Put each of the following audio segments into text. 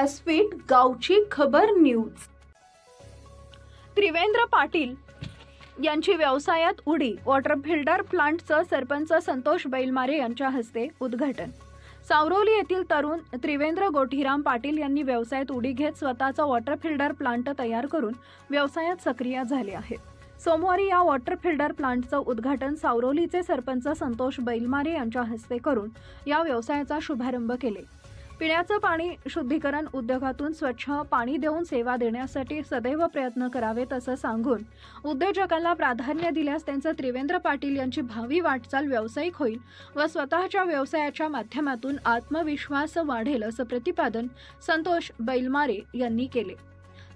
व्यासपीठ गावची खबर न्यूज। त्रिवेंद्र पाटील यांची व्यवसायात उडी, वॉटर फिल्टर प्लांटचं सरपंच संतोष बैलमारे यांच्या हस्ते उद्घाटन। सावरोली येथील तरुण त्रिवेंद्र गोठीराम पाटील यांनी व्यवसायात उडी घेत स्वतःचा वॉटर फिल्टर प्लांट तयार करून व्यवसायात सक्रिय झाले आहेत। सोमवारी या वॉटर फिल्टर प्लांटचं उद्घाटन सावरोलीचे सरपंच संतोष बैलमारे यांच्या हस्ते करून या व्यवसायाचा शुभारंभ केले। पिण्याचं पाणी शुद्धीकरण उद्योगातून स्वच्छ पाणी देऊन सेवा देण्यासाठी सदैव प्रयत्न करावेत असं सांगून उद्योजकांना प्राधान्य दिल्यास त्यांचं त्रिवेंद्र पाटील यांची भावी वाटचाल व्यावसायिक होईल व स्वतःच्या व्यवसायाच्या माध्यमातून आत्मविश्वास वाढेल असं प्रतिपादन संतोष बैलमारे यांनी केले।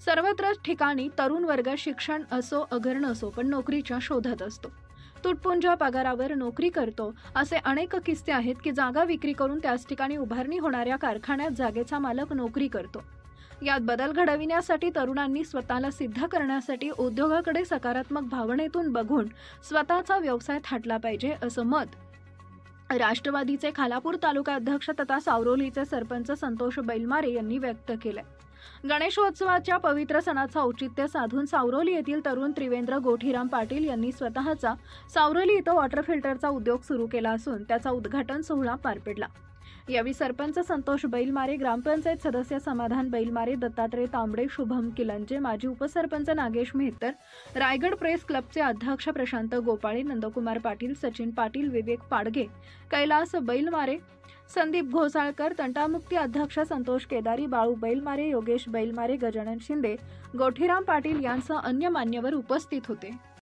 सर्वत्र ठिकाणी तरुण वर्ग शिक्षण असो अगर नसो पण नोकरीच्या शोधात असतो, तुटपुंज पगारावर नोकरी करतो। असे अनेक किस्से आहेत की जागा विक्री करून त्याच ठिकाणी उभारणी होणाऱ्या कारखान्यात जागेचा मालक नोकरी करतो। यात बदल घडविण्यासाठी तरुणांनी स्वतःला सिद्ध करण्यासाठी उद्योगाकडे सकारात्मक भावनेतून बघून स्वतःचा व्यवसाय थाटला पाहिजे असं मत राष्ट्रवादीचे खालापूर तालुका अध्यक्ष तथा सावरोलीचे सरपंच संतोष बैलमारे यांनी व्यक्त केले। गणेशोत्सवाच्या पवित्र सणाचा औचित्य साधून सावरोली येथील तरुण त्रिवेंद्र गोठीराम पाटील यांनी स्वतःचा सावरोली इथं वॉटर फिल्टरचा उद्योग सुरू केला असून त्याचा उद्घाटन सोहळा पार पडला। यावेळी सरपंच संतोष बैलमारे, ग्रामपंचायत सदस्य समाधान बैलमारे, दत्तात्रय तांबडे, शुभम किलंजे, माजी उपसरपंच नागेश मेहतर, रायगड प्रेस क्लबचे अध्यक्ष प्रशांत गोपाळे, नंदकुमार पाटील, सचिन पाटील, विवेक पाडगे, कैलास बैलमारे, संदीप घोसाळकर, तंटामुक्ती अध्यक्ष संतोष केदारी, बाळू बैलमारे, योगेश बैलमारे, गजानन शिंदे, गोठीराम पाटील यांसह अन्य मान्यवर उपस्थित होते।